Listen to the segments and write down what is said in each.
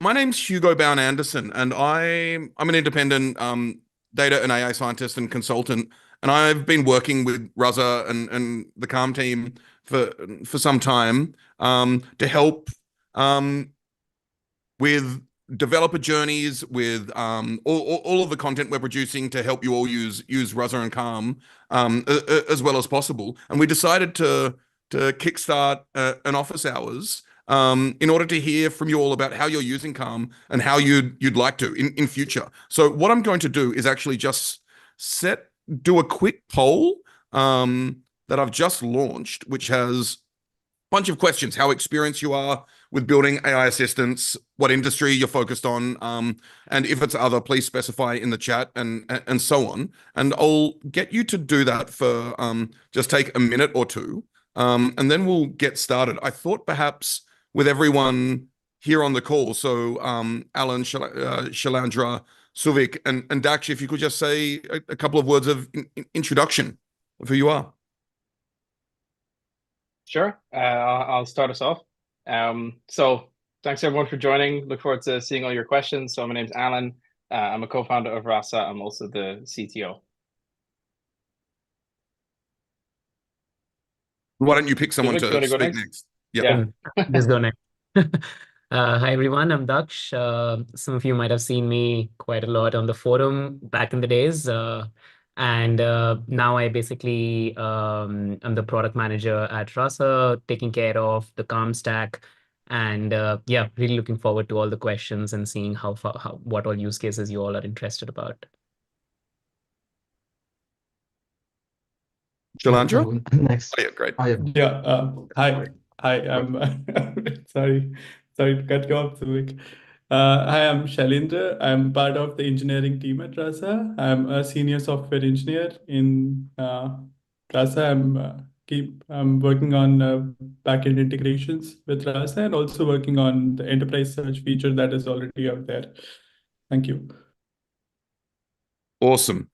my name's Hugo Bowne-Anderson, and I'm an independent data and AI scientist and consultant, and I've been working with Rasa and the Calm team for some time to help um, with developer journeys, with all of the content we're producing to help you all use Rasa and Calm as well as possible. And we decided to kickstart an office hours in order to hear from you all about how you're using Calm and how you'd like to in future. So what I'm going to do is actually just do a quick poll that I've just launched, which has bunch of questions: how experienced you are with building AI assistants, what industry you're focused on, and if it's other, please specify in the chat, and so on. And I'll get you to do that for just take a minute or two, and then we'll get started. I thought perhaps with everyone here on the call, so Alan, Shailendra, Souvik, and Daksh, if you could just say a couple of words of introduction of who you are. Sure. I'll start us off. So thanks everyone for joining. Look forward to seeing all your questions. So my name's Alan. I'm a co-founder of Rasa. I'm also the CTO. Why don't you pick someone Souvik, do you want to to go speak next? next? Yep. Yeah. Let's go next. Hi everyone, I'm Daksh. Some of you might have seen me quite a lot on the forum back in the days. And now I basically am the product manager at Rasa, taking care of the Calm stack. And yeah, really looking forward to all the questions and seeing what all use cases you all are interested about. Shailendra? Next. Oh, yeah, great. Yeah. Hi. I'm sorry. Sorry to cut you off, Souvik. Hi, I'm Shailendra. I'm part of the engineering team at Rasa. I'm a senior software engineer in Rasa. I'm working on backend integrations with Rasa and also working on the enterprise search feature that is already out there. Thank you. Awesome.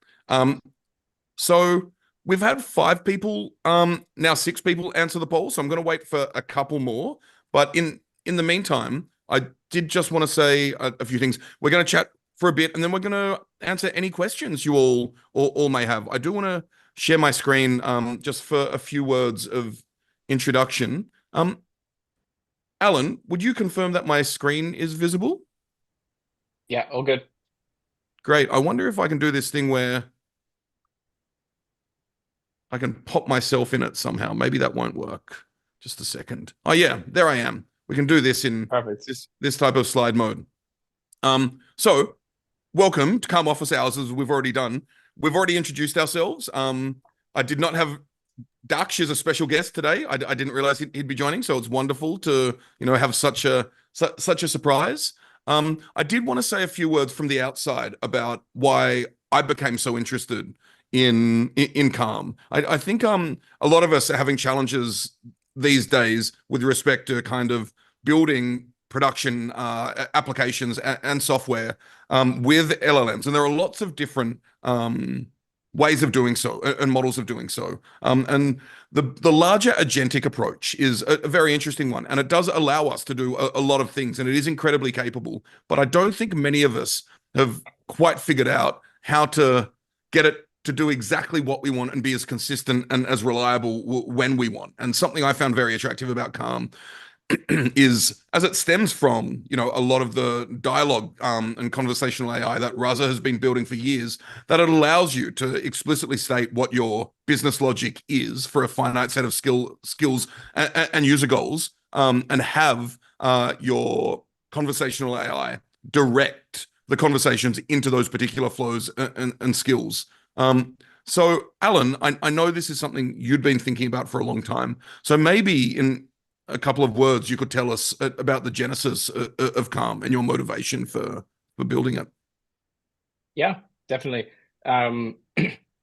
So we've had 5 people, now 6 people answer the poll, so I'm going to wait for a couple more. But in the meantime, I did just want to say a few things. We're going to chat for a bit, and then we're going to answer any questions you all may have. I do want to share my screen just for a few words of introduction. Alan, would you confirm that my screen is visible? Yeah, all good. Great. I wonder if I can do this thing where I can pop myself in it somehow. Maybe that won't work. Just a second. Oh yeah, there I am. We can do this in Perfect. this type of slide mode. So welcome to Calm Office Hours, as we've already done. We've already introduced ourselves. I did not have Daksh as a special guest today. I didn't realize he'd be joining, so it's wonderful to have such a surprise. I did want to say a few words from the outside about why I became so interested in Calm. I think a lot of us are having challenges these days with respect to kind of building production applications and software with LLMs, and there are lots of different ways of doing so and models of doing so. And the larger agentic approach is a very interesting one, and it does allow us to do a lot of things, and it is incredibly capable. But I don't think many of us have quite figured out how to get it to do exactly what we want and be as consistent and as reliable when we want. And something I found very attractive about Calm is, as it stems from a lot of the dialogue and conversational AI that Rasa has been building for years, that it allows you to explicitly state what your business logic is for a finite set of skills and user goals, and have your conversational AI direct the conversations into those particular flows and skills. So Alan, I know this is something you'd been thinking about for a long time. So maybe in a couple of words, you could tell us about the genesis of Calm and your motivation for building it. Yeah, definitely.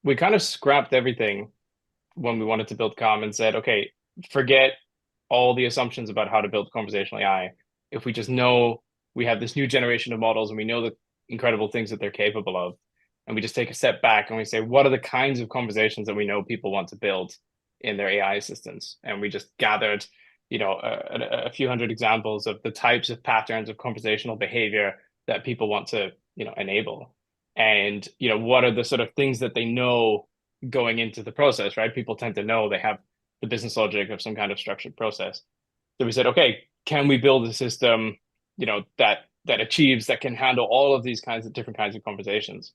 We kind of scrapped everything when we wanted to build Calm and said, okay, forget all the assumptions about how to build conversational AI. If we just know we have this new generation of models and we know the incredible things that they're capable of, and we just take a step back and we say, what are the kinds of conversations that we know people want to build in their AI assistants? And we just gathered a few hundred examples of the types of patterns of conversational behavior that people want to, enable. And, what are the sort of things that they know going into the process, right? People tend to know they have the business logic of some kind of structured process. So we said, okay, can we build a system, that achieves, that can handle all of these different kinds of conversations?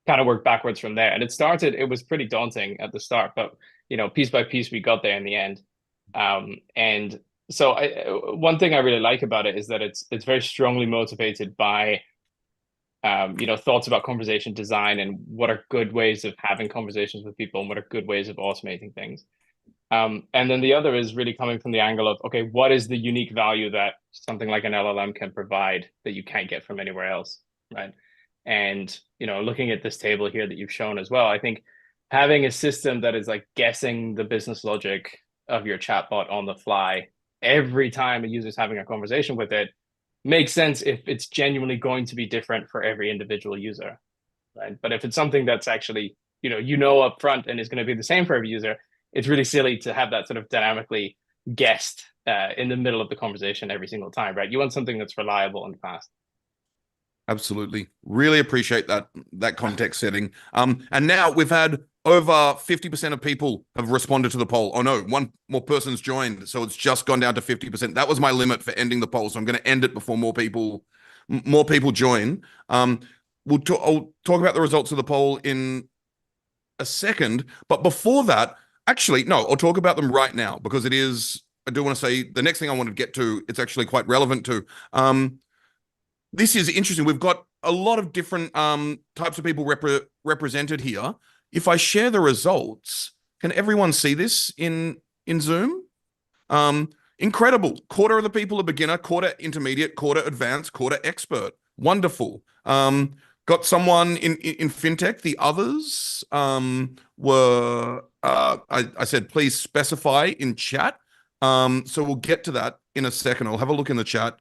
Kind of work backwards from there. And it was pretty daunting at the start, but piece by piece, we got there in the end. And so one thing I really like about it is that it's very strongly motivated by thoughts about conversation design and what are good ways of having conversations with people and what are good ways of automating things. And then the other is really coming from the angle of, okay, what is the unique value that something like an LLM can provide that you can't get from anywhere else, right? And, looking at this table here that you've shown as well, I think having a system that is like guessing the business logic of your chatbot on the fly every time a user's having a conversation with it makes sense if it's genuinely going to be different for every individual user, right? But if it's something that's actually, up front and is going to be the same for every user, it's really silly to have that sort of dynamically guessed in the middle of the conversation every single time, right? You want something that's reliable and fast. Absolutely. Really appreciate that context setting. And now we've had over 50% of people have responded to the poll. Oh no, one more person's joined, so it's just gone down to 50%. That was my limit for ending the poll, so I'm going to end it before more people join. I'll talk about the results of the poll in a second, but before that, actually, no, I'll talk about them right now because I do want to say the next thing I want to get to, it's actually quite relevant to. This is interesting. We've got a lot of different types of people represented here. If I share the results, can everyone see this in Zoom? Incredible. Quarter of the people are beginner, quarter intermediate, quarter advanced, quarter expert. Wonderful. Got someone in FinTech. The others were, I said, please specify in chat. So we'll get to that in a second. I'll have a look in the chat.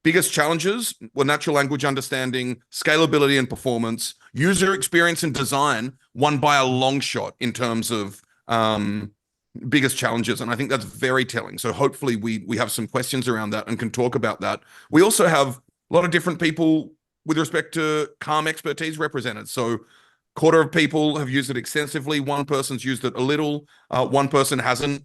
Biggest challenges were natural language understanding, scalability and performance, user experience and design won by a long shot in terms of biggest challenges. And I think that's very telling. So hopefully we have some questions around that and can talk about that. We also have a lot of different people with respect to Calm expertise represented. So quarter of people have used it extensively. One person's used it a little. One person hasn't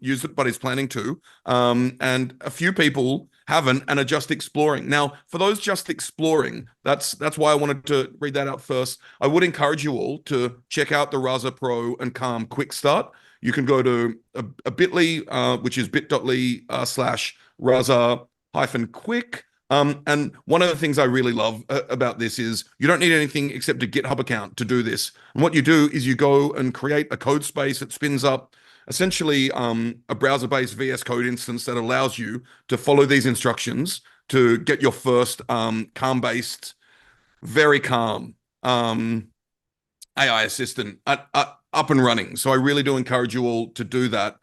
used it, but is planning to. And a few people haven't and are just exploring. Now, for those just exploring, that's why I wanted to read that out first. I would encourage you all to check out the Rasa Pro and Calm Quick Start. You can go to a bit.ly, which is bit.ly/Rasa-quick. And one of the things I really love about this is you don't need anything except a GitHub account to do this. And what you do is you go and create a code space that spins up essentially a browser-based VS Code instance that allows you to follow these instructions to get your first Calm-based, very calm AI assistant up and running. So I really do encourage you all to do that.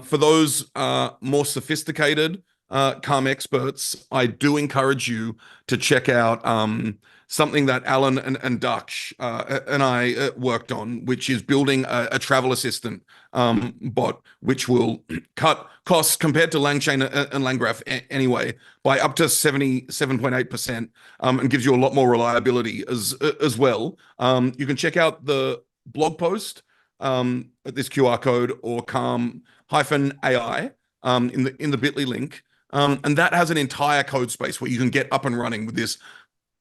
For those more sophisticated Calm experts, I do encourage you to check out something that Alan and Daksh and I worked on, which is building a travel assistant bot, which will cut costs compared to LangChain and LangGraph anyway by up to 77.8% and gives you a lot more reliability as well. You can check out the blog post at this QR code or Calm-AI in the bit.ly link. And that has an entire code space where you can get up and running with this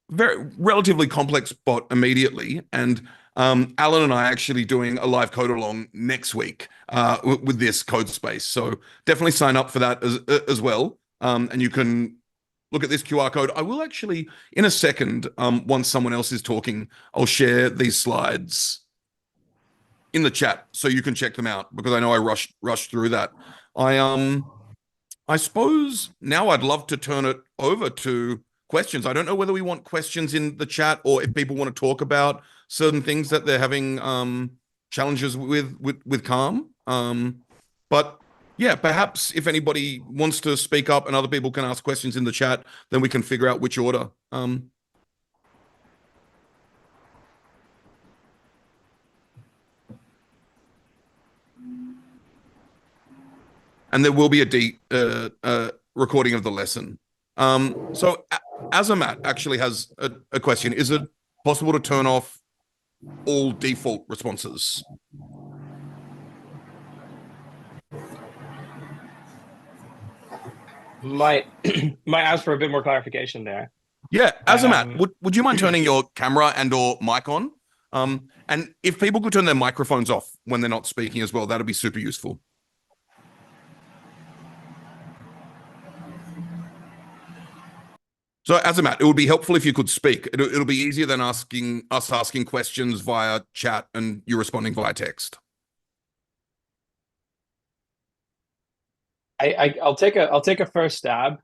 very relatively complex bot immediately. And Alan and I are actually doing a live code along next week with this code space. So definitely sign up for that as well. And you can look at this QR code. I will actually, in a second, once someone else is talking, I'll share these slides in the chat so you can check them out because I know I rushed through that. I suppose now I'd love to turn it over to questions. I don't know whether we want questions in the chat or if people want to talk about certain things that they're having challenges with Calm. But yeah, perhaps if anybody wants to speak up and other people can ask questions in the chat, then we can figure out which order. and there will be a recording of the lesson. So Azamat actually has a question. Is it possible to turn off all default responses? Might ask for a bit more clarification there. Yeah, Azamat, would you mind turning your camera and or mic on? And if people could turn their microphones off when they're not speaking as well, that'd be super useful. So Azamat, it would be helpful if you could speak. It'll be easier than asking questions via chat and you responding via text. I'll take a first stab,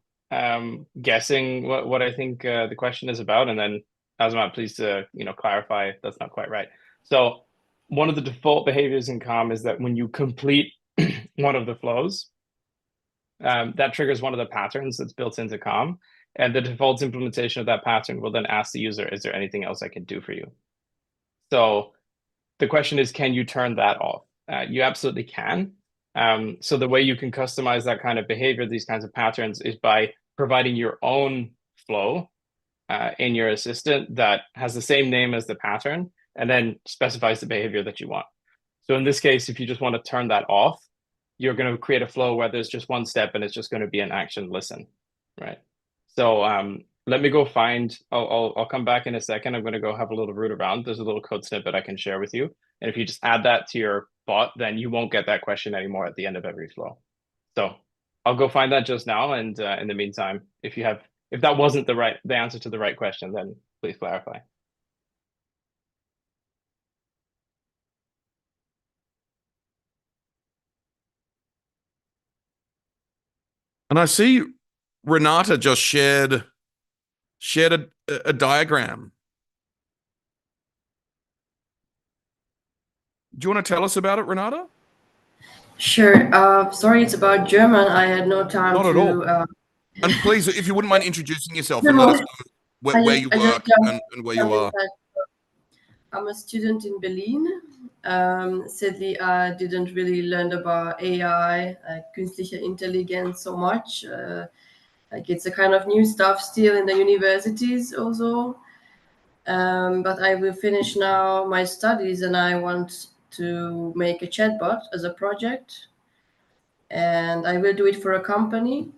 guessing what I think the question is about, and then Azamat, please clarify if that's not quite right. So one of the default behaviors in COM is that when you complete one of the flows, that triggers one of the patterns that's built into COM, and the default implementation of that pattern will then ask the user, is there anything else I can do for you? So the question is, can you turn that off? You absolutely can. So the way you can customize that kind of behavior, these kinds of patterns, is by providing your own flow in your assistant that has the same name as the pattern and then specifies the behavior that you want. So in this case, if you just want to turn that off, you're going to create a flow where there's just one step and it's just going to be an action listen, right? So let me go find, I'll come back in a second. I'm going to go have a little root around. There's a little code snippet I can share with you. And if you just add that to your bot, then you won't get that question anymore at the end of every flow. So I'll go find that just now. And in the meantime, if that wasn't the answer to the right question, then please clarify. And I see Renata just shared a diagram. Do you want to tell us about it, Renata? Sure. Sorry, it's about German. I had no time Not to. At all. And please, if you wouldn't mind introducing yourself and let us know where you work and where you are. I'm a student in Berlin. Sadly, I didn't really learn about AI, künstliche Intelligenz, so much. Like it's a kind of new stuff still in the universities also. But I will finish now my studies and I want to make a chatbot as a project. And I will do it for a company.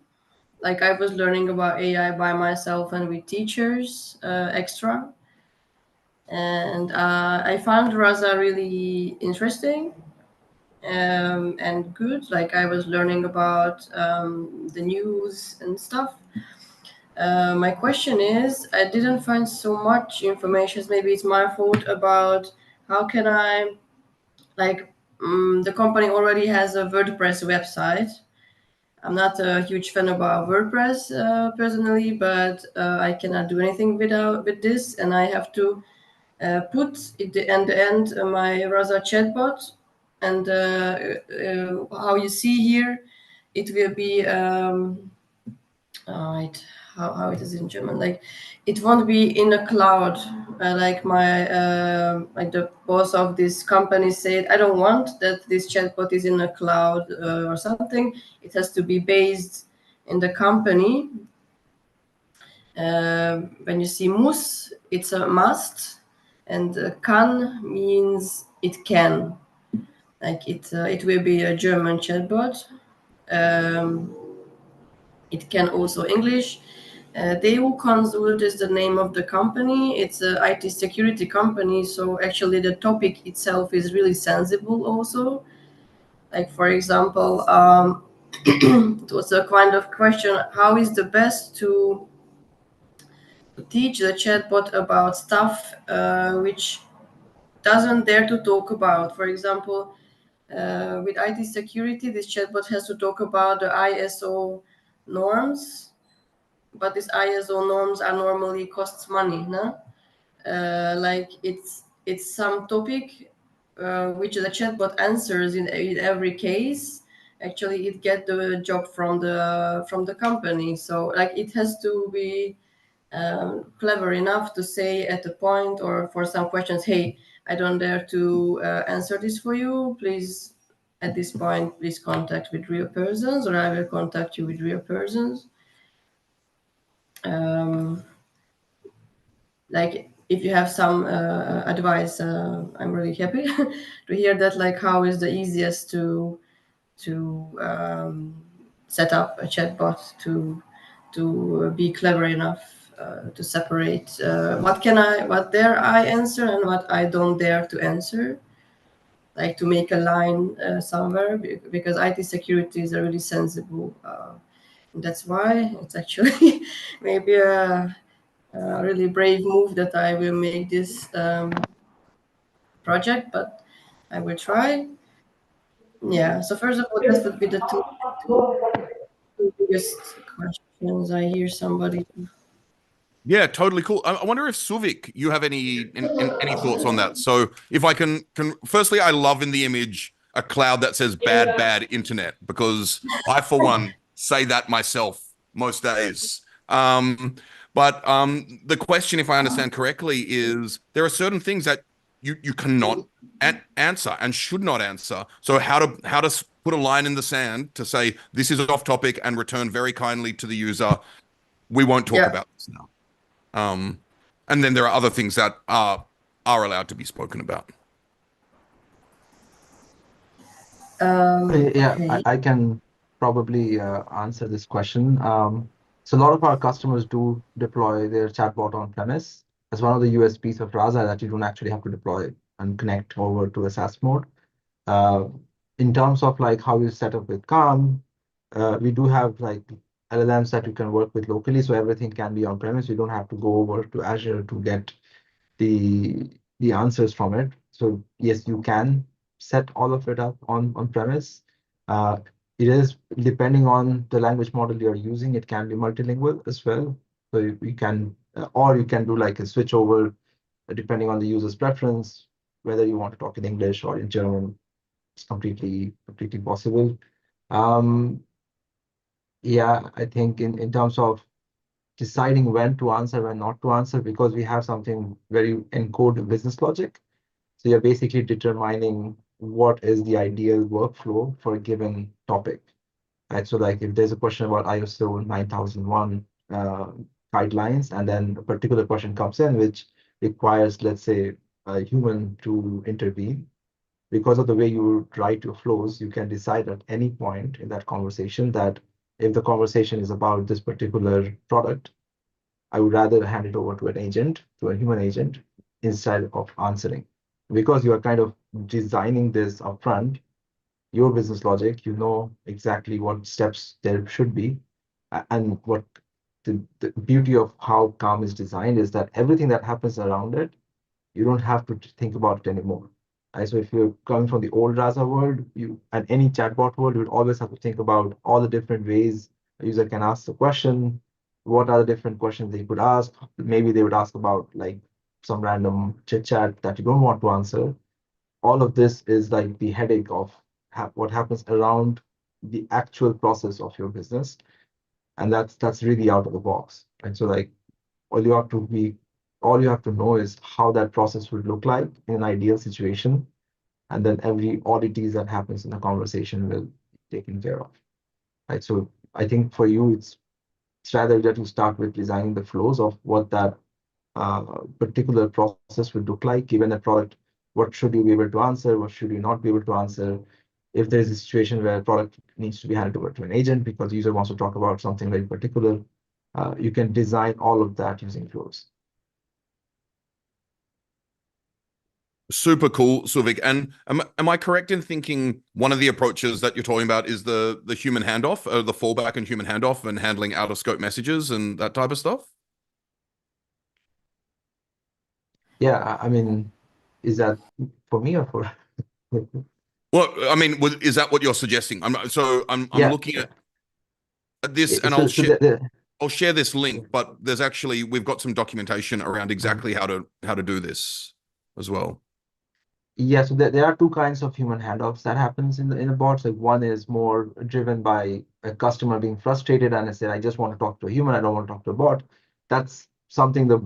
Like I was learning about AI by myself and with teachers extra. And I found Rasa really interesting and good. Like I was learning about the news and stuff. My question is, I didn't find so much information. Maybe it's my fault about how can I, like, the company already has a WordPress website. I'm not a huge fan about WordPress personally, but I cannot do anything with this, and I have to put at the end my Rasa chatbot, and how you see here, it will be how it is in German. Like it won't be in a cloud. Like my like the boss of this company said, I don't want that this chatbot is in a cloud or something. It has to be based in the company. When you see muss, it's a must, and kann means it can. Like it will be a German chatbot. It can also English. DU Consult is the name of the company. It's an IT security company, so actually the topic itself is really sensible also. Like for example, it was a kind of question, how is the best to teach the chatbot about stuff which doesn't dare to talk about. For example, with IT security, this chatbot has to talk about the ISO norms, but these ISO norms are normally costs money, no? Like it's some topic which the chatbot answers in every case. Actually, it get the job from the company. So like it has to be clever enough to say at the point or for some questions, hey, I don't dare to answer this for you. Please at this point, please contact with real persons, or I will contact you with real persons. Like if you have some advice, I'm really happy to hear that. Like, how is the easiest to set up a chatbot to be clever enough to separate what dare I answer and what I don't dare to answer, like to make a line somewhere, because IT security is a really sensible. That's why it's actually maybe a really brave move that I will make this project, but I will try. Yeah. So first of all, this would be the two biggest questions. I hear somebody. Yeah, totally cool. I wonder if Souvik, you have any thoughts on that? So if I can firstly, I love in the image a cloud that says bad internet, because I for one say that myself most days. But the question, if I understand correctly, is there are certain things that you cannot answer and should not answer. So how to put a line in the sand to say this is off topic and return very kindly to the user. We won't talk about this now. And then there are other things that are allowed to be spoken about. Yeah, Okay. I can probably answer this question. So a lot of our customers do deploy their chatbot on premise. As one of the USPs of Rasa that you don't actually have to deploy and connect over to a SaaS mode. In terms of like how you set up with Calm, we do have like LLMs that you can work with locally, so everything can be on premise. You don't have to go over to Azure to get the answers from it. So yes, you can set all of it up on premise. It is depending on the language model you're using. It can be multilingual as well. So you can, or you can do like a switch over depending on the user's preference, whether you want to talk in English or in German. It's completely possible. Yeah, I think in terms of deciding when to answer, when not to answer, because we have something very encoded business logic. So you're basically determining what is the ideal workflow for a given topic. Right? So like if there's a question about ISO 9001 guidelines, and then a particular question comes in which requires, let's say, a human to intervene, because of the way you write your flows, you can decide at any point in that conversation that if the conversation is about this particular product, I would rather hand it over to an agent, to a human agent, instead of answering. Because you are kind of designing this upfront, your business logic, you know exactly what steps there should be. And what the beauty of how Calm is designed is that everything that happens around it, you don't have to think about it anymore. Right? So if you're coming from the old Rasa world, and any chatbot world, you would always have to think about all the different ways a user can ask the question. What are the different questions they could ask? Maybe they would ask about like some random chit chat that you don't want to answer. All of this is like the headache of what happens around the actual process of your business, and that's really out of the box. And so like all you have to know is how that process would look like in an ideal situation, and then every oddities that happens in the conversation will be taken care of. Right. So I think for you, it's rather that you start with designing the flows of what that particular process would look like, given a product. What should you be able to answer? What should you not be able to answer? If there is a situation where a product needs to be handed over to an agent because the user wants to talk about something very particular, you can design all of that using flows. Super cool, Souvik. And am I correct in thinking one of the approaches that you're talking about is the human handoff, the fallback and human handoff, and handling out of scope messages and that type of stuff? Yeah, I mean, is that for me or for? Well, I mean, is that what you're suggesting? I'm Yeah, looking at this, and so I'll share this link, but there's actually we've got some documentation around exactly how to do this as well. yeah, so there are two kinds of human handoffs that happens in the bots. Like one is more driven by a customer being frustrated and I said, I just want to talk to a human, I don't want to talk to a bot. That's something the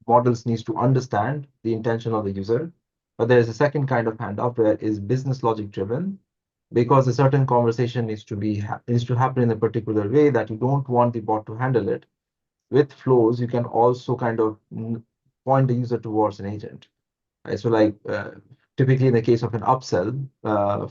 models needs to understand the intention of the user. But there is a second kind of handoff where is business logic driven, because a certain conversation needs to happen in a particular way that you don't want the bot to handle it. With flows, you can also kind of point the user towards an agent. Right? So like typically in the case of an upsell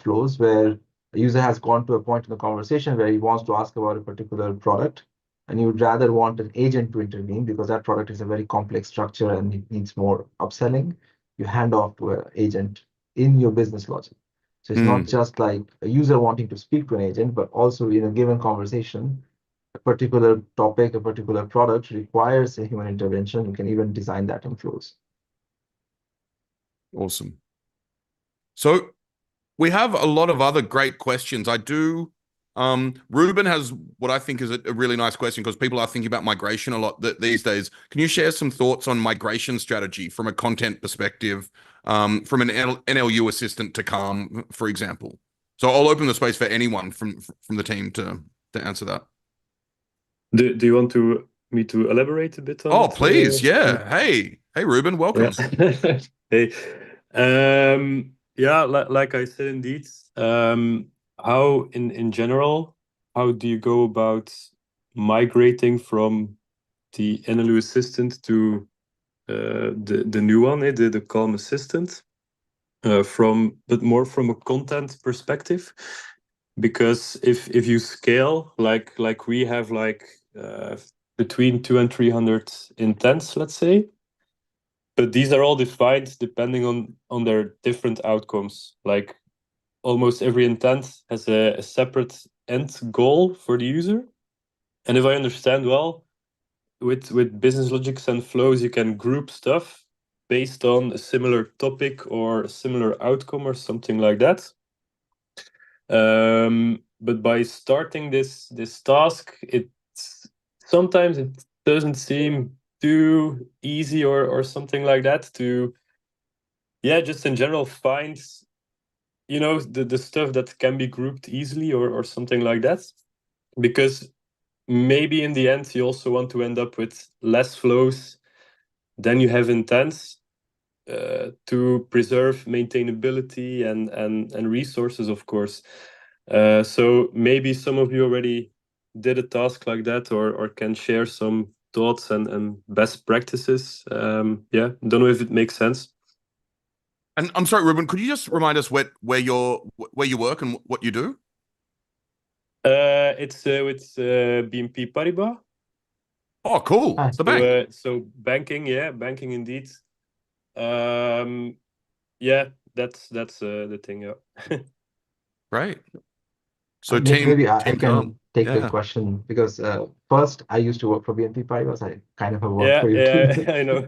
flows where a user has gone to a point in the conversation where he wants to ask about a particular product, and you would rather want an agent to intervene because that product is a very complex structure and it needs more upselling, you hand off to an agent in your business logic. So it's not just like a user wanting to speak to an agent, but also in a given conversation, a particular topic, a particular product requires a human intervention. You can even design that in flows. Awesome. So we have a lot of other great questions. Ruben has what I think is a really nice question because people are thinking about migration a lot these days. Can you share some thoughts on migration strategy from a content perspective, from an NLU assistant to Calm, for example? So I'll open the space for anyone from the team to answer that. Do you want me to elaborate a bit on Oh, it? Please. Yeah. Hey, Ruben, welcome. Yeah. Hey. Yeah, like I said, indeed. How in general, how do you go about migrating from the NLU assistant to the new one, the Calm assistant, but more from a content perspective? Because if you scale like we have between 200 and 300 intents, let's say, but these are all defined depending on their different outcomes. Like almost every intent has a separate end goal for the user. And if I understand well, with business logics and flows, you can group stuff based on a similar topic or a similar outcome or something like that. But by starting this task, sometimes it doesn't seem too easy or something like that to, just in general find, the stuff that can be grouped easily or something like that. Because maybe in the end, you also want to end up with less flows than you have intents to preserve maintainability and resources, of course. So maybe some of you already did a task like that or can share some thoughts and best practices. Don't know if it makes sense. And I'm sorry, Ruben, could you just remind us where you work and what you do? It's with BNP Paribas. Oh, cool. Nice. The bank. So banking, banking indeed. That's the thing, yeah. Right. So Maybe I team can Calm. take the question because first I used to work for BNP Paribas. I kind of have worked for you too. I know.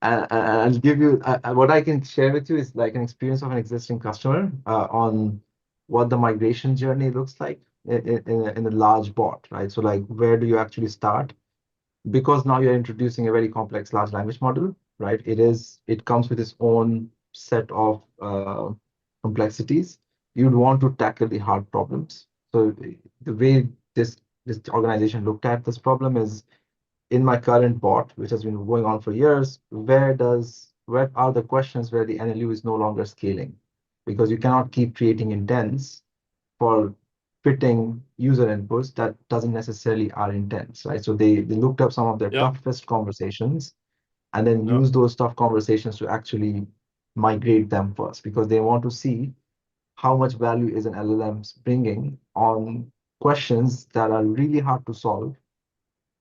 I'll give you what I can share with you is like an experience of an existing customer on what the migration journey looks like in a large bot, right? So like where do you actually start? Because now you're introducing a very complex large language model, right? It comes with its own set of complexities. You'd want to tackle the hard problems. So the way this organization looked at this problem is in my current bot, which has been going on for years, where are the questions where the NLU is no longer scaling? Because you cannot keep creating intents for fitting user inputs that doesn't necessarily are intents, right? So they looked up some of their toughest conversations and then use those tough conversations to actually migrate them first because they want to see how much value is an LLMs bringing on questions that are really hard to solve,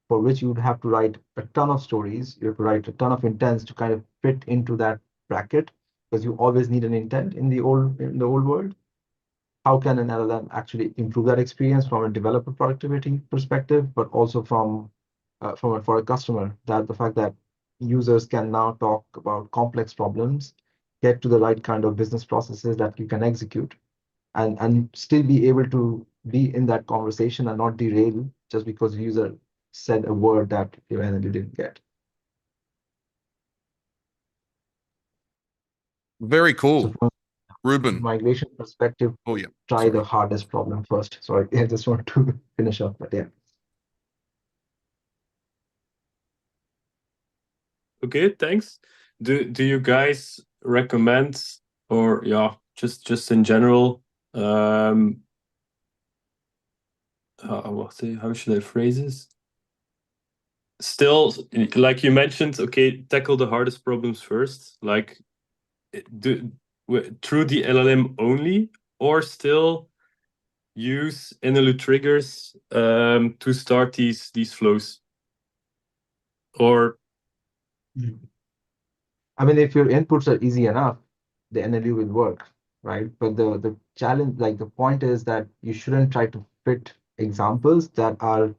for which you would have to write a ton of stories. You have to write a ton of intents to kind of fit into that bracket because you always need an intent in the old world. How can an LLM actually improve that experience from a developer productivity perspective, but also for a customer, that the fact that users can now talk about complex problems, get to the right kind of business processes that you can execute, and still be able to be in that conversation and not derail just because the user said a word that you didn't get. Very cool. So from Ruben. migration perspective, try the hardest problem first. Sorry, I just want to finish up, but yeah. Okay, thanks. Do you guys recommend or just in general How should I phrase this? Still, like you mentioned, okay, tackle the hardest problems first, like through the LLM only, or still use NLU triggers to start these flows. Or I mean, if your inputs are easy enough, the NLU will work, right? But the challenge, like the point is that you shouldn't try to fit examples that are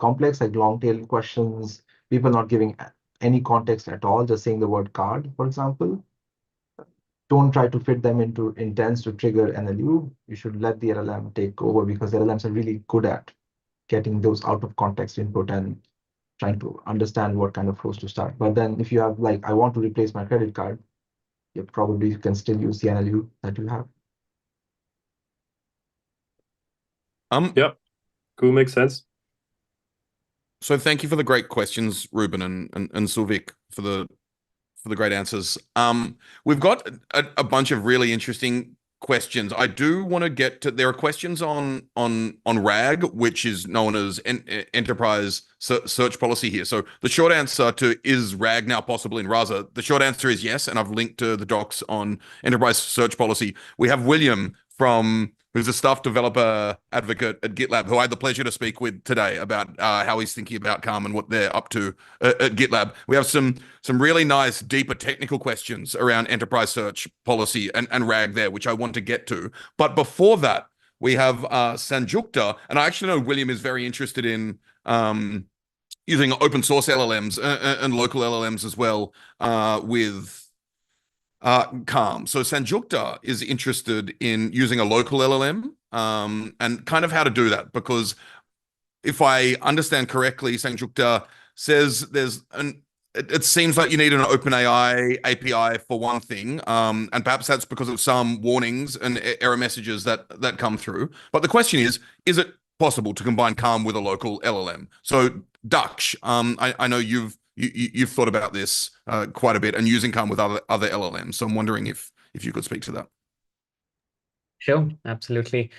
complex, like long tail questions, people not giving any context at all, just saying the word card, for example. Don't try to fit them into intents to trigger NLU. You should let the LLM take over, because LLMs are really good at getting those out of context input and trying to understand what kind of flows to start. But then if you have like, I want to replace my credit card, you probably can still use the NLU that you have. Yeah, cool, makes sense. So thank you for the great questions, Ruben and Souvik, for the great answers. We've got a bunch of really interesting questions. I do want to get to, there are questions on RAG, which is known as enterprise search policy here. So the short answer to is RAG now possible in Rasa? The short answer is yes, and I've linked to the docs on enterprise search policy. We have William who's a staff developer advocate at GitLab, who I had the pleasure to speak with today about how he's thinking about Calm and what they're up to at GitLab. We have some really nice, deeper technical questions around enterprise search policy and RAG there, which I want to get to. But before that, we have Sanjukta, and I actually know William is very interested in using open source LLMs and local LLMs as well with Calm. So Sanjukta is interested in using a local LLM and kind of how to do that, because if I understand correctly, Sanjukta says it seems like you need an OpenAI API for one thing, and perhaps that's because of some warnings and error messages that come through. But the question is it possible to combine Calm with a local LLM? So Daksh, I know you've thought about this quite a bit and using Calm with other LLMs. So I'm wondering if you could speak to that. Sure, absolutely.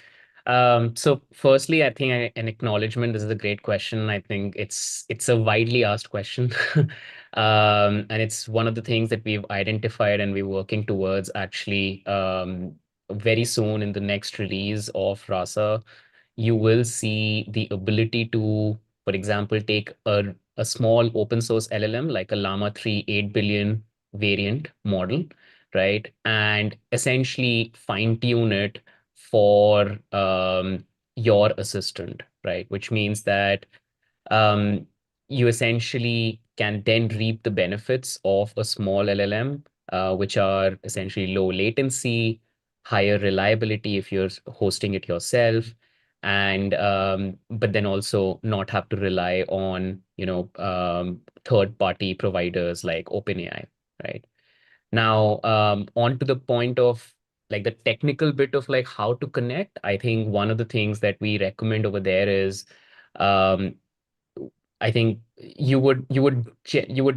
So firstly, I think an acknowledgement, this is a great question. I think it's a widely asked question. And it's one of the things that we've identified and we're working towards actually very soon in the next release of Rasa. You will see the ability to, for example, take a small open source LLM like a Llama 3 8 billion variant model, right? And essentially fine tune it for your assistant, right? Which means that you essentially can then reap the benefits of a small LLM, which are essentially low latency, higher reliability if you're hosting it yourself, and but then also not have to rely on third-party providers like OpenAI, right? Now, on to the point of like the technical bit of like how to connect. I think one of the things that we recommend over there is, I think you would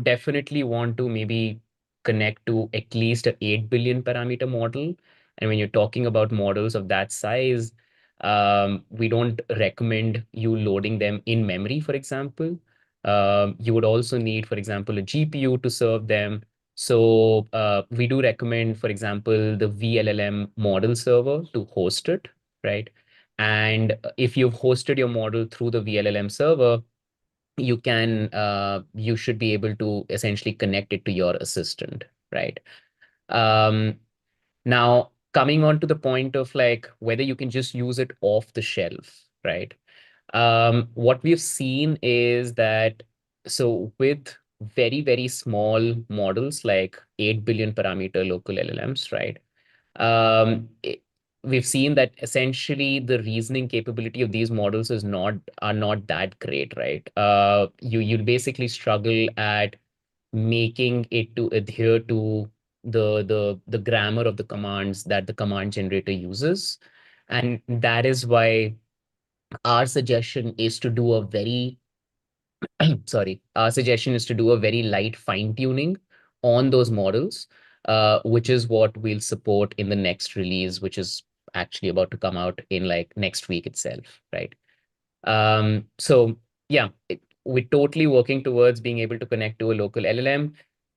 definitely want to maybe connect to at least a 8 billion parameter model. And when you're talking about models of that size, we don't recommend you loading them in memory, for example. You would also need, for example, a GPU to serve them. So we do recommend, for example, the VLLM model server to host it, right? And if you've hosted your model through the VLLM server, you should be able to essentially connect it to your assistant, right? Now, coming on to the point of like whether you can just use it off the shelf, right? What we've seen is that, so with very, very small models like 8 billion parameter local LLMs, right? We've seen that essentially the reasoning capability of these models are not that great, right? You'll basically struggle at making it to adhere to the grammar of the commands that the command generator uses. And that is why our suggestion is to do a very our suggestion is to do a very light fine tuning on those models, which is what we'll support in the next release, which is actually about to come out in like next week itself, right? So yeah, we're totally working towards being able to connect to a local LLM.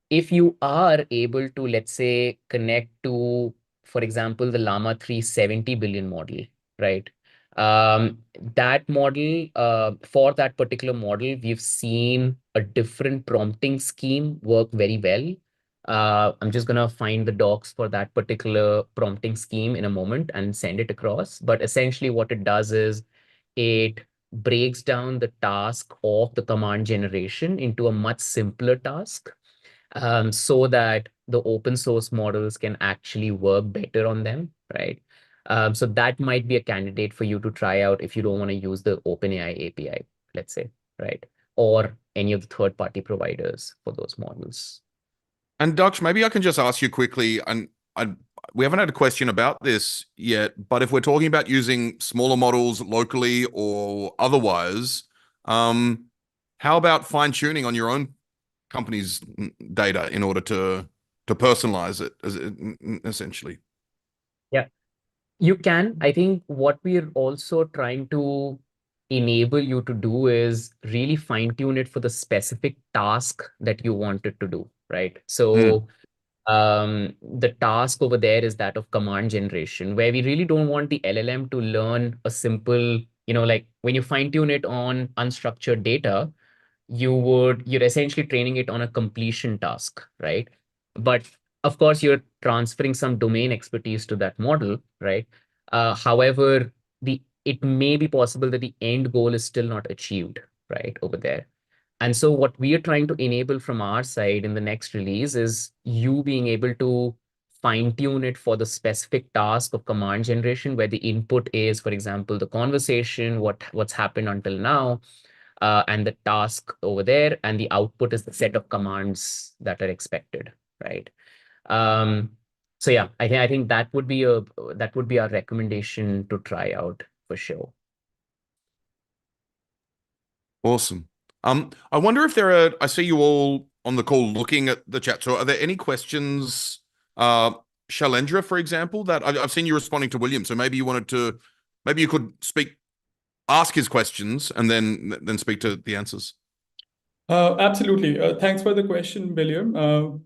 If you are able to, let's say, connect to, for example, the Llama 370 billion model, right? That model, for that particular model, we've seen a different prompting scheme work very well. I'm just gonna find the docs for that particular prompting scheme in a moment and send it across. But essentially what it does is it breaks down the task of the command generation into a much simpler task, so that the open source models can actually work better on them, right? So that might be a candidate for you to try out if you don't want to use the OpenAI API, let's say, right? Or any of the third-party providers for those models. And Daksh, maybe I can just ask you quickly, and we haven't had a question about this yet, but if we're talking about using smaller models locally or otherwise, how about fine-tuning on your own company's data in order to personalize it, essentially? Yeah, you can. I think what we're also trying to enable you to do is really fine-tune it for the specific task that you want it to do, right? So the task over there is that of command generation, where we really don't want the LLM to learn a simple, like when you fine tune it on unstructured data, you're essentially training it on a completion task, right? But of course, you're transferring some domain expertise to that model, right? However, it may be possible that the end goal is still not achieved, right, over there. And so what we are trying to enable from our side in the next release is you being able to fine tune it for the specific task of command generation, where the input is, for example, the conversation, what's happened until now, and the task over there, and the output is the set of commands that are expected, right? So yeah, I think that would be our recommendation to try out for sure. Awesome. I wonder if I see you all on the call looking at the chat. So are there any questions, Shailendra, for example, that I've seen you responding to William. So maybe you could ask his questions and then speak to the answers. Absolutely. Thanks for the question, William.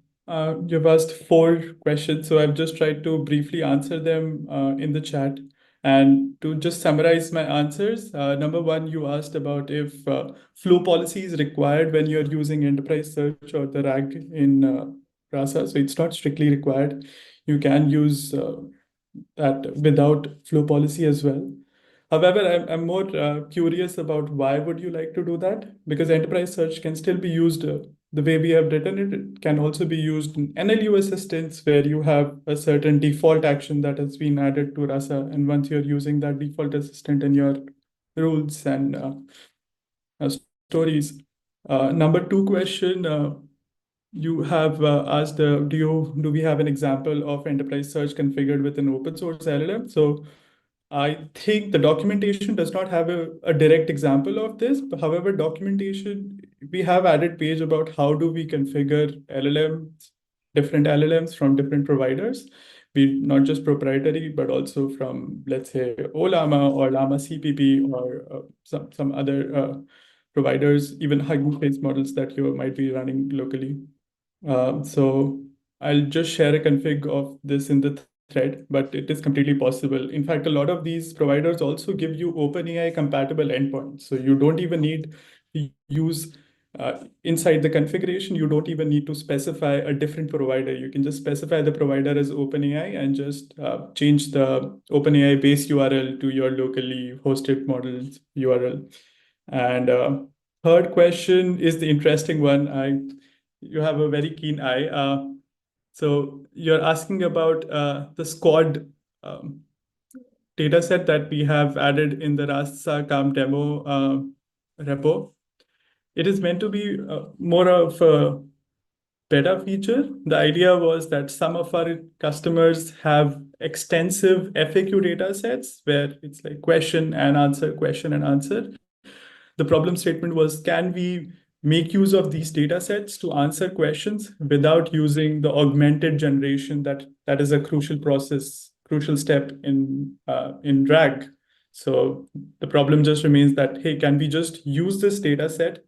You've asked 4 questions, so I've just tried to briefly answer them in the chat. And to just summarize my answers, number 1, you asked about if flow policy is required when you're using enterprise search or the RAG in Rasa. So it's not strictly required. You can use that without flow policy as well. However, I'm more curious about why would you like to do that? Because enterprise search can still be used the way we have written it. It can also be used in NLU assistance, where you have a certain default action that has been added to Rasa. And once you're using that default assistant in your rules and stories. Number 2 question, you have asked, do we have an example of enterprise search configured with an open source LLM? So I think the documentation does not have a direct example of this. But however, documentation, we have added page about how do we configure LLMs, different LLMs from different providers, not just proprietary, but also from, let's say, OLAMA or Llama CPP or some other providers, even Hugging-based models that you might be running locally. So I'll just share a config of this in the thread, but it is completely possible. In fact, a lot of these providers also give you OpenAI compatible endpoints. So you don't even need to use inside the configuration, you don't even need to specify a different provider. You can just specify the provider as OpenAI and just change the OpenAI base URL to your locally hosted model's URL. And third question is the interesting one. You have a very keen eye. So you're asking about the squad data set that we have added in the Rasa Calm demo repo. It is meant to be more of a beta feature. The idea was that some of our customers have extensive FAQ data sets where it's like question and answer, question and answer. The problem statement was, can we make use of these data sets to answer questions without using the augmented generation that is a crucial crucial step in RAG. So the problem just remains that, hey, can we just use this data set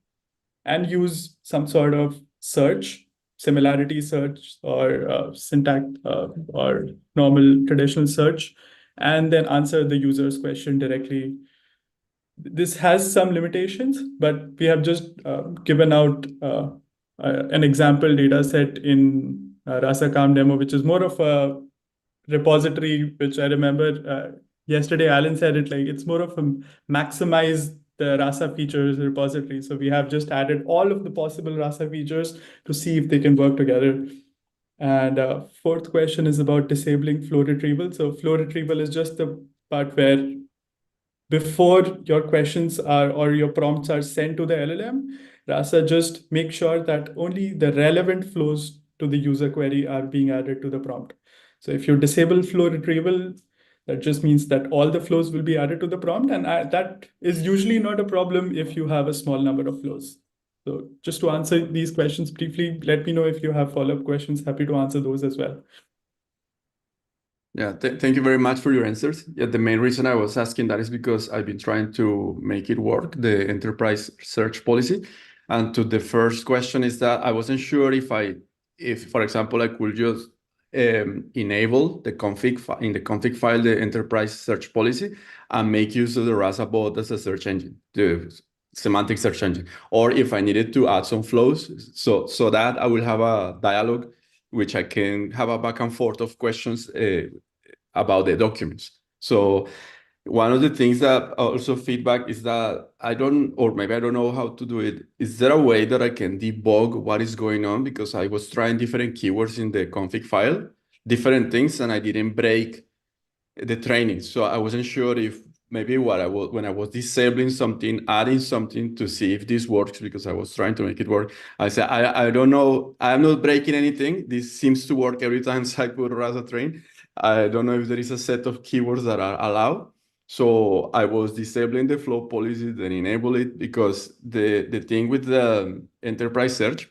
and use some sort of search, similarity search, or syntax or normal traditional search, and then answer the user's question directly? This has some limitations, but we have just given out an example data set in Rasa Calm demo, which is more of a repository, which I remember yesterday Alan said it, like it's more of a maximize the Rasa features repository. So we have just added all of the possible Rasa features to see if they can work together. And fourth question is about disabling flow retrieval. So flow retrieval is just the part where before your questions are or your prompts are sent to the LLM, Rasa just make sure that only the relevant flows to the user query are being added to the prompt. So if you disable flow retrieval, that just means that all the flows will be added to the prompt. And that is usually not a problem if you have a small number of flows. So just to answer these questions briefly, let me know if you have follow-up questions. Happy to answer those as well. Yeah, thank you very much for your answers. Yeah, the main reason I was asking that is because I've been trying to make it work, the enterprise search policy. And to the first question is that I wasn't sure if for example, I could just enable the in the config file, the enterprise search policy, and make use of the Rasa bot as a search engine, the semantic search engine, or if I needed to add some flows, so that I will have a dialogue which I can have a back and forth of questions about the documents. So one of the things that also feedback is that maybe I don't know how to do it. Is there a way that I can debug what is going on? Because I was trying different keywords in the config file, different things, and I didn't break the training. So I wasn't sure if maybe when I was disabling something, adding something to see if this works, because I was trying to make it work. I said, I don't know, I'm not breaking anything. This seems to work every time I put Rasa train. I don't know if there is a set of keywords that are allowed. So I was disabling the flow policy, then enable it, because the thing with the enterprise search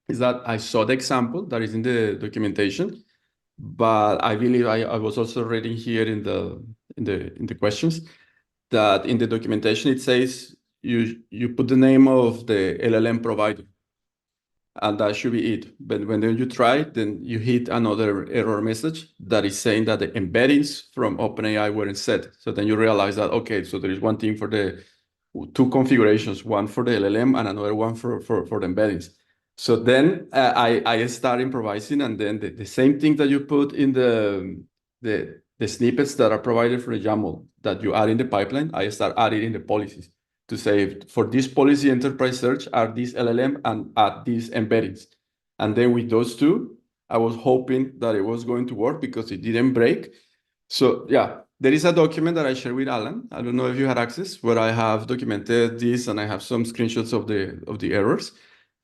is that I saw the example that is in the documentation, but I believe I was also reading here in the questions that in the documentation it says you put the name of the LLM provider, and that should be it. But when then you try, then you hit another error message that is saying that the embeddings from OpenAI weren't set. So then you realize that, okay, so there is one thing for the two configurations, one for the LLM and another one for the embeddings. So then I start improvising, and then the same thing that you put in the snippets that are provided for the YAML that you add in the pipeline, I start adding in the policies to say, for this policy enterprise search, are these LLM and add these embeddings. And then with those two, I was hoping that it was going to work because it didn't break. So yeah, there is a document that I shared with Alan. I don't know if you had access, where I have documented this and I have some screenshots of the errors.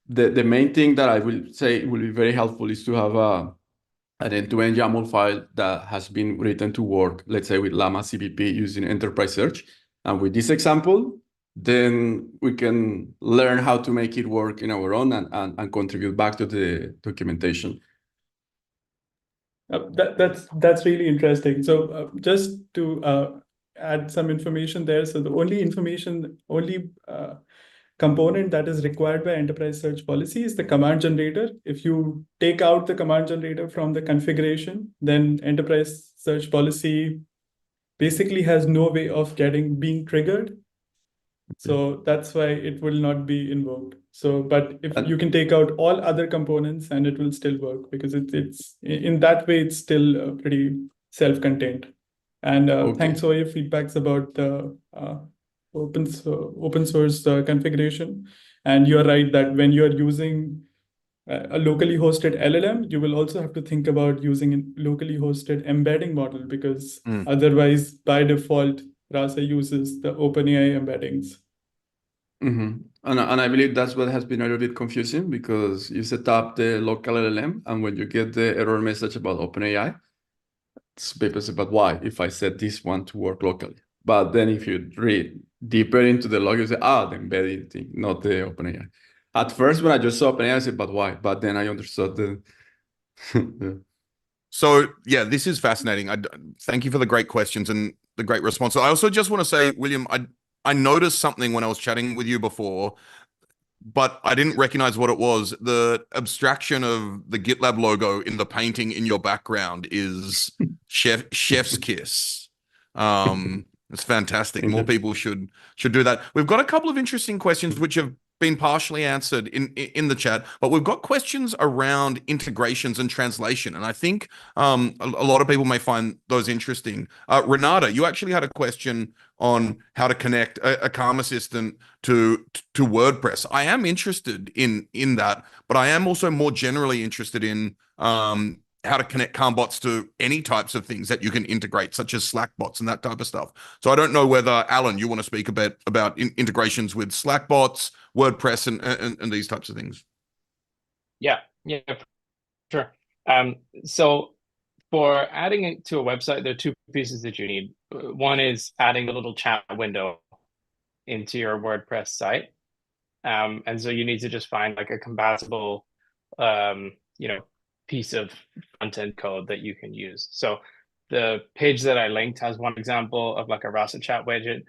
The main thing that I will say will be very helpful is to have an end-to-end YAML file that has been written to work, let's say with Llama CVP using enterprise search. And with this example, then we can learn how to make it work in our own and contribute back to the documentation. That's really interesting. So just to add some information there. So the only component that is required by enterprise search policy is the command generator. If you take out the command generator from the configuration, then enterprise search policy basically has no way of being triggered. So that's why it will not be invoked. So, but if you can take out all other components and it will still work, because it's in that way, it's still pretty self-contained. And thanks for your feedbacks about the open source configuration. And you're right that when you're using a locally hosted LLM, you will also have to think about using a locally hosted embedding model, because otherwise, by default, Rasa uses the OpenAI embeddings. And I believe that's what has been a little bit confusing, because you set up the local LLM, and when you get the error message about OpenAI, people say, but why, if I set this one to work locally? But then if you read deeper into the log, you say, the embedding thing, not the OpenAI. At first, when I just saw OpenAI, I said, but why? But then I understood the... So yeah, this is fascinating. Thank you for the great questions and the great response. I also just want to say, William, I noticed something when I was chatting with you before, but I didn't recognize what it was. The abstraction of the GitLab logo in the painting in your background is chef's kiss. It's fantastic. More people should do that. We've got a couple of interesting questions which have been partially answered in the chat, but we've got questions around integrations and translation, and I think a lot of people may find those interesting. Renata, you actually had a question on how to connect a Calm assistant to WordPress. I am interested in that, but I am also more generally interested in how to connect Calm bots to any types of things that you can integrate, such as Slack bots and that type of stuff. So I don't know whether, Alan, you want to speak a bit about integrations with Slack bots, WordPress, and these types of things. Yeah, sure. So for adding it to a website, there are two pieces that you need. One is adding a little chat window into your WordPress site. And so you need to just find like a compatible, piece of front-end code that you can use. So the page that I linked has one example of like a Rasa chat widget.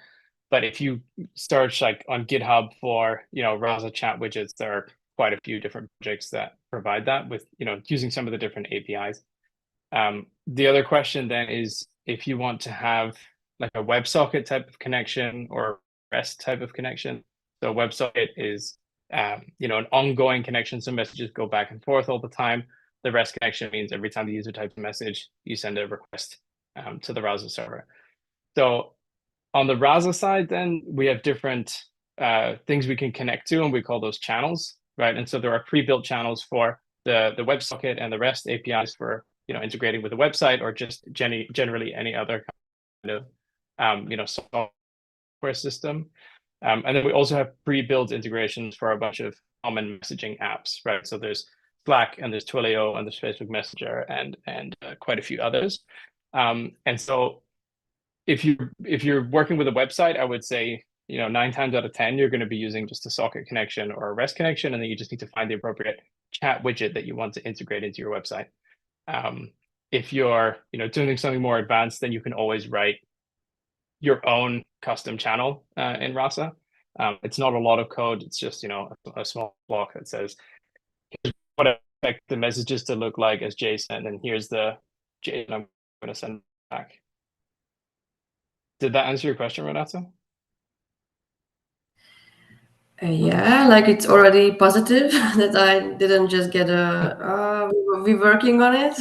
But if you search like on GitHub for, Rasa chat widgets, there are quite a few different projects that provide that with, using some of the different APIs. The other question then is if you want to have like a WebSocket type of connection or REST type of connection. So WebSocket is, an ongoing connection. So messages go back and forth all the time. The REST connection means every time the user types a message, you send a request to the Rasa server. So on the Rasa side, then we have different things we can connect to, and we call those channels, right? And so there are pre-built channels for the WebSocket and the REST APIs for integrating with a website or just generally any other kind of software system. And then we also have pre-built integrations for a bunch of common messaging apps, right? So there's Slack and there's Twilio and there's Facebook Messenger and quite a few others. And so if you're working with a website, I would say 9 times out of 10 you're going to be using just a socket connection or a REST connection, and then you just need to find the appropriate chat widget that you want to integrate into your website. If you're doing something more advanced, then you can always write your own custom channel in Rasa. It's not a lot of code. It's just a small block that says here's what I expect the messages to look like as JSON, and here's the JSON I'm going to send back. Did that answer your question, Renata? Yeah, like it's already positive that I didn't just get we're working on it.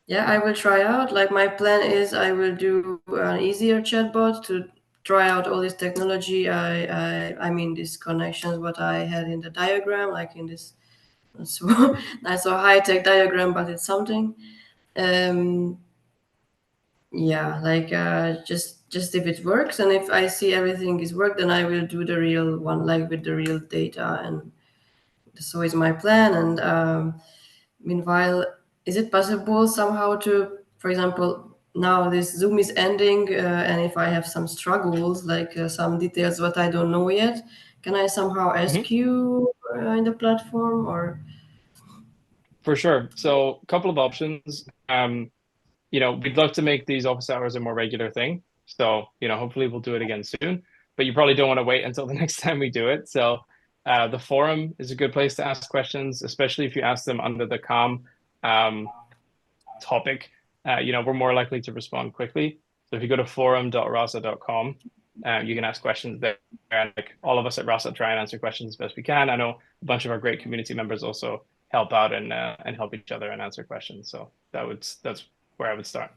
Yeah, I will try out. Like my plan is I will do an easier chatbot to try out all this technology. I mean these connections what I had in the diagram, like in this not so high-tech diagram, but it's something. Yeah, like just if it works, and if I see everything is worked, then I will do the real one, like with the real data, and so is my plan. And meanwhile, is it possible somehow to, for example, now this Zoom is ending, and if I have some struggles, like some details what I don't know yet, can I somehow ask you in the platform or? For sure. So a couple of options. We'd love to make these office hours a more regular thing. So, hopefully we'll do it again soon, but you probably don't want to wait until the next time we do it. So the forum is a good place to ask questions, especially if you ask them under the Calm topic. We're more likely to respond quickly. So if you go to forum.rasa.com, you can ask questions there. And like all of us at Rasa try and answer questions as best we can. I know a bunch of our great community members also help out and help each other and answer questions. So that's where I would start.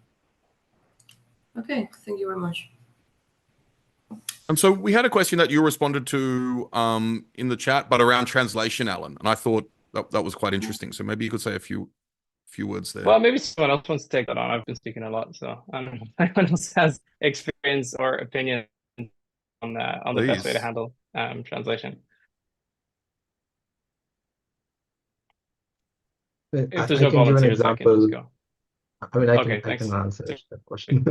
Okay, thank you very much. So we had a question that you responded to in the chat, but around translation, Alan, and I thought that was quite interesting. So maybe you could say a few words there. Well, maybe someone else wants to take that on. I've been speaking a lot, so I don't know if anyone else has experience or opinion on the best way to handle translation. If there's no volunteers, I can just go. I mean, I can answer that question.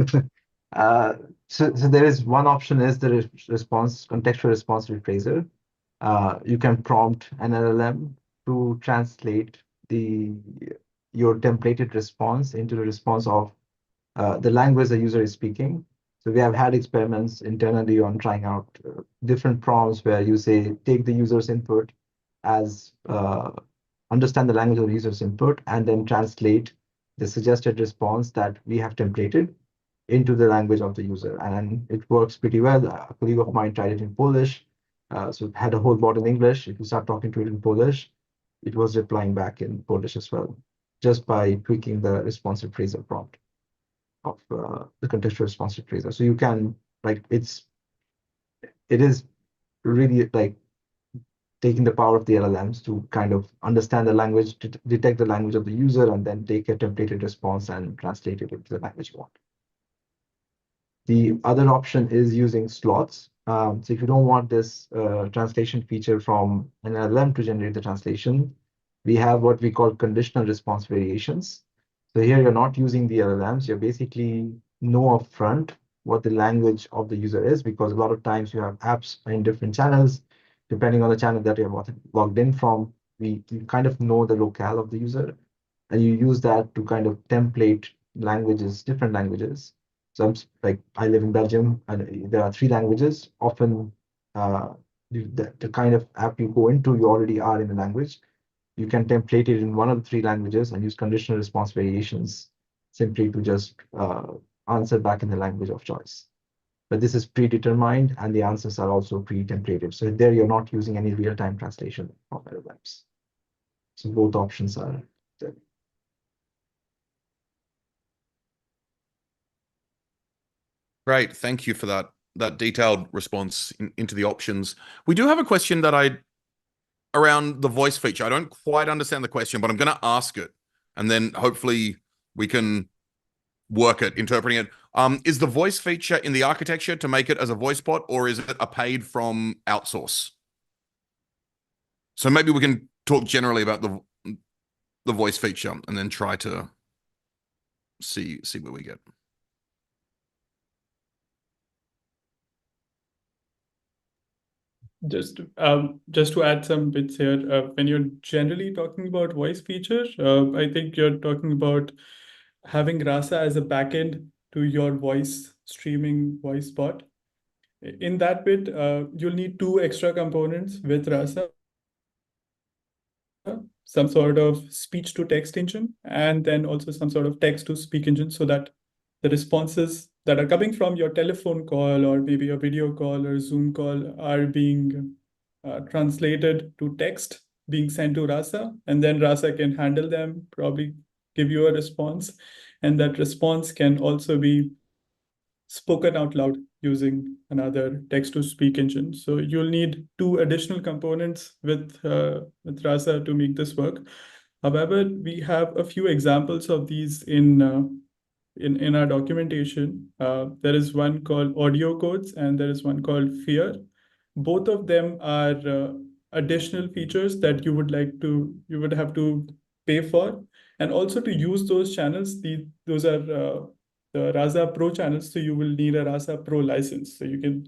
So there is one option is the contextual response replacer. You can prompt an LLM to translate your templated response into the response of the language the user is speaking. So we have had experiments internally on trying out different prompts where you say, take the user's input as understand the language of the user's input, and then translate the suggested response that we have templated into the language of the user. And it works pretty well. A colleague of mine tried it in Polish. So it had a whole bot in English. If you start talking to it in Polish, it was replying back in Polish as well, just by tweaking the responsive phrasal prompt of the contextual responsive phrasal. So you can, like, it is really like taking the power of the LLMs to kind of understand the language, to detect the language of the user, and then take a templated response and translate it into the language you want. The other option is using slots. So if you don't want this translation feature from an LLM to generate the translation, we have what we call conditional response variations. So here you're not using the LLMs, you basically know upfront what the language of the user is, because a lot of times you have apps in different channels. Depending on the channel that you're logged in from, you kind of know the locale of the user, and you use that to kind of template languages, different languages. So like I live in Belgium, and there are 3 languages. Often, the kind of app you go into, you already are in the language. You can template it in one of the 3 languages and use conditional response variations simply to just answer back in the language of choice. But this is predetermined, and the answers are also pre-templated. So there you're not using any real-time translation of LLMs. So both options are there. Great, thank you for that detailed response into the options. We do have a question that around the voice feature. I don't quite understand the question, but I'm going to ask it, and then hopefully we can work it, interpreting it. Is the voice feature in the architecture to make it as a voice bot, or is it a paid from outsource? So maybe we can talk generally about the voice feature and then try to see where we get. Just to add some bits here, when you're generally talking about voice features, I think you're talking about having Rasa as a backend to your voice streaming voice bot. In that bit, you'll need 2 extra components with Rasa, some sort of speech to text engine, and then also some sort of text to speak engine, so that the responses that are coming from your telephone call or maybe a video call or Zoom call are being translated to text, being sent to Rasa, and then Rasa can handle them, probably give you a response. And that response can also be spoken out loud using another text-to-speak engine. So you'll need 2 additional components with Rasa to make this work. However, we have a few examples of these in our documentation. There is one called audio codes, and there is one called fear. Both of them are additional features that you would have to pay for, and also to use those channels. Those are the Rasa Pro channels, so you will need a Rasa Pro license. So you can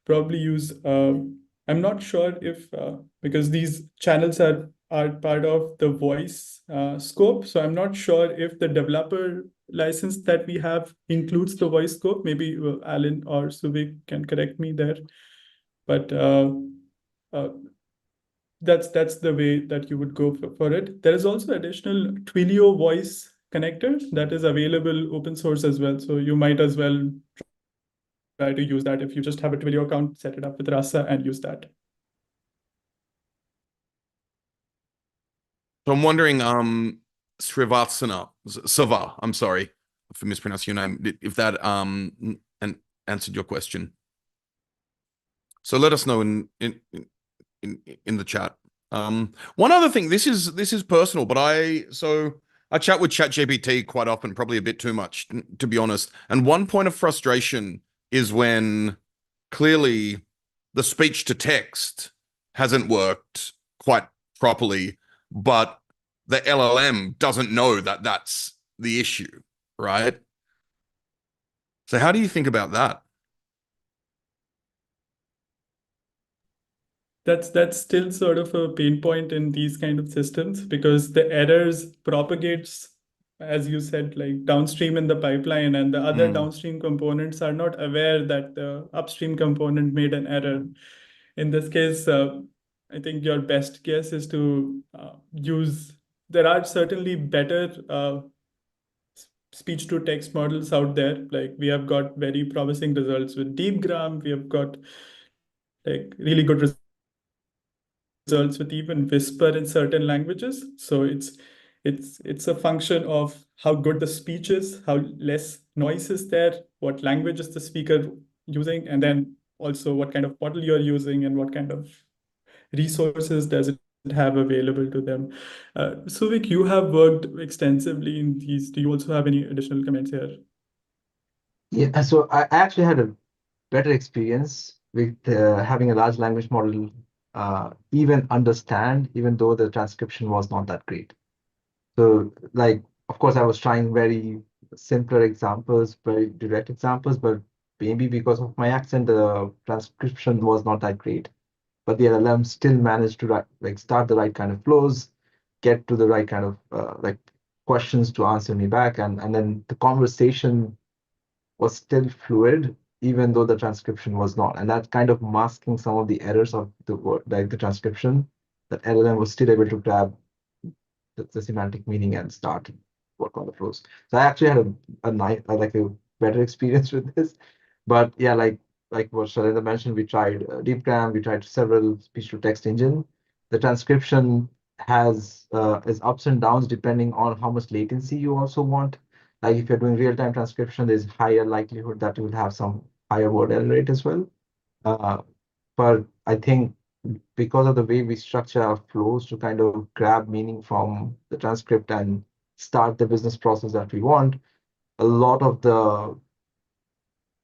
probably use. I'm not sure if because these channels are part of the voice scope. So I'm not sure if the developer license that we have includes the voice scope. Maybe Alan or Souvik can correct me there. But that's the way that you would go for it. There is also additional Twilio voice connector that is available open source as well. So you might as well try to use that. If you just have a Twilio account, set it up with Rasa and use that. So I'm wondering, Srivatsana, I'm sorry for mispronouncing your name, if that answered your question. So let us know in the chat. One other thing, this is personal, but I chat with ChatGPT quite often, probably a bit too much, to be honest. And one point of frustration is when clearly the speech to text hasn't worked quite properly, but the LLM doesn't know that that's the issue, right? So how do you think about that? that's still sort of a pain point in these kind of systems, because the errors propagates, as you said, like downstream in the pipeline, and the other downstream components are not aware that the upstream component made an error. In this case, I think your best guess is to use. There are certainly better speech to text models out there. Like we have got very promising results with DeepGram. We have got like really good results with even Whisper in certain languages. So it's a function of how good the speech is, how less noise is there, what language is the speaker using, and then also what kind of model you're using and what kind of resources does it have available to them. Souvik, you have worked extensively in these. Do you also have any additional comments here? Yeah, so I actually had a better experience with having a large language model even understand, even though the transcription was not that great. So, like, of course, I was trying very simpler examples, very direct examples, but maybe because of my accent, the transcription was not that great. But the LLM still managed to start the right kind of flows, get to the right kind of questions to answer me back, and then the conversation was still fluid, even though the transcription was not. And that kind of masking some of the errors of the word, like the transcription, that LLM was still able to grab the semantic meaning and start work on the flows. So I actually had a nice, like a better experience with this. But yeah, like what Shailendra mentioned, we tried DeepGram, we tried several speech to text engine. The transcription has is ups and downs depending on how much latency you also want. Like if you're doing real-time transcription, there's higher likelihood that you will have some higher word error rate as well. But I think because of the way we structure our flows to kind of grab meaning from the transcript and start the business process that we want, a lot of the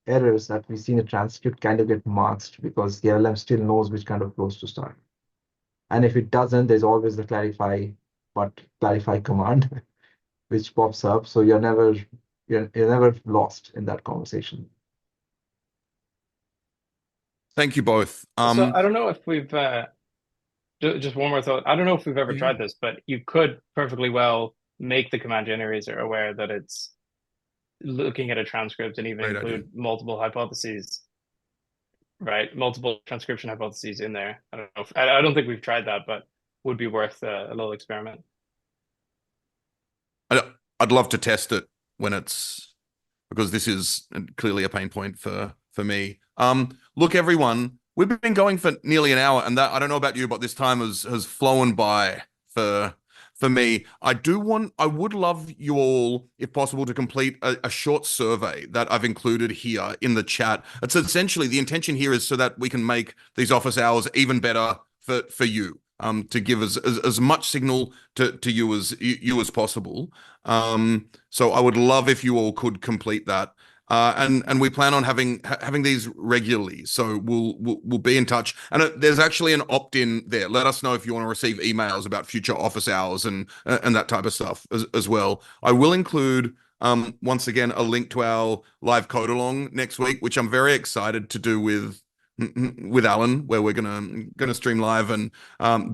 errors that we see in a transcript kind of get masked because the LLM still knows which kind of flows to start. And if it doesn't, there's always the clarify command which pops up. So you're never lost in that conversation. Thank you both. So I don't know if we've just one more thought. I don't know if we've ever tried this, but you could perfectly well make the command generator aware that it's looking at a transcript and even include multiple hypotheses, right? Multiple transcription hypotheses in there. I don't think we've tried that, but would be worth a little experiment. I'd love to test it when it's, because this is clearly a pain point for me. Look, everyone, we've been going for nearly an hour, and that, I don't know about you, but this time has flown by for me. I would love you all, if possible, to complete a short survey that I've included here in the chat. It's essentially, the intention here is so that we can make these office hours even better for you. To give as much signal to you as possible. So I would love if you all could complete that. And we plan on having these regularly. So we'll be in touch. And there's actually an opt-in there. Let us know if you want to receive emails about future office hours and that type of stuff as well. I will include once again a link to our live code along next week, which I'm very excited to do with Alan, where we're gonna stream live and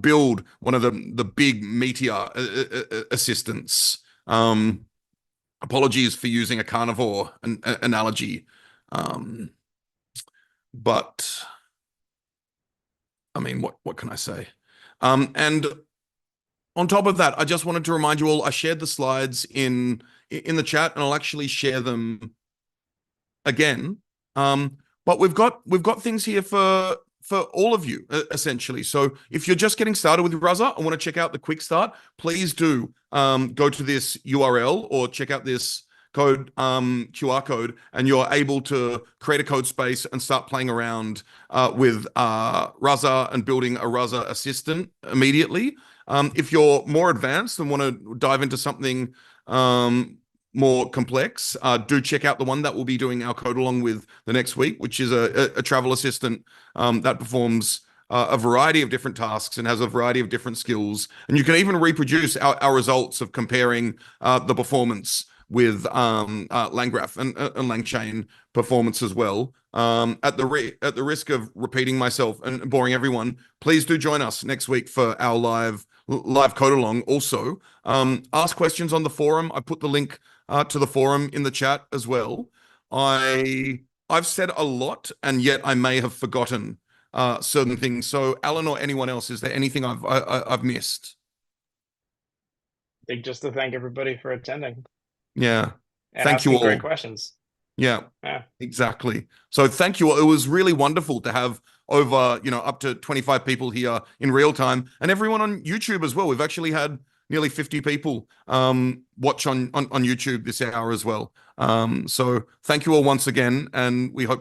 build one of the big Meteor assistants. Apologies for using a carnivore analogy, but I mean, what can I say? And on top of that, I just wanted to remind you all, I shared the slides in the chat, and I'll actually share them again. But we've got things here for all of you, essentially. So if you're just getting started with Rasa and want to check out the quick start, please do go to this URL or check out this code QR code, and you're able to create a code space and start playing around with Rasa and building a Rasa assistant immediately. If you're more advanced and want to dive into something more complex, do check out the one that we'll be doing our code along with the next week, which is a travel assistant that performs a variety of different tasks and has a variety of different skills. And you can even reproduce our results of comparing the performance with LangGraph and LangChain performance as well. At the risk of repeating myself and boring everyone, please do join us next week for our live code along. Also, ask questions on the forum. I put the link to the forum in the chat as well. I've said a lot, and yet I may have forgotten certain things. So, Alan or anyone else, is there anything I've missed? I think just to thank everybody for attending. Yeah, and thank you asking all. great questions. Yeah, Yeah, exactly. So thank you all. It was really wonderful to have over, up to 25 people here in real time, and everyone on YouTube as well. We've actually had nearly 50 people watch on YouTube this hour as well. So thank you all once again, and we hope to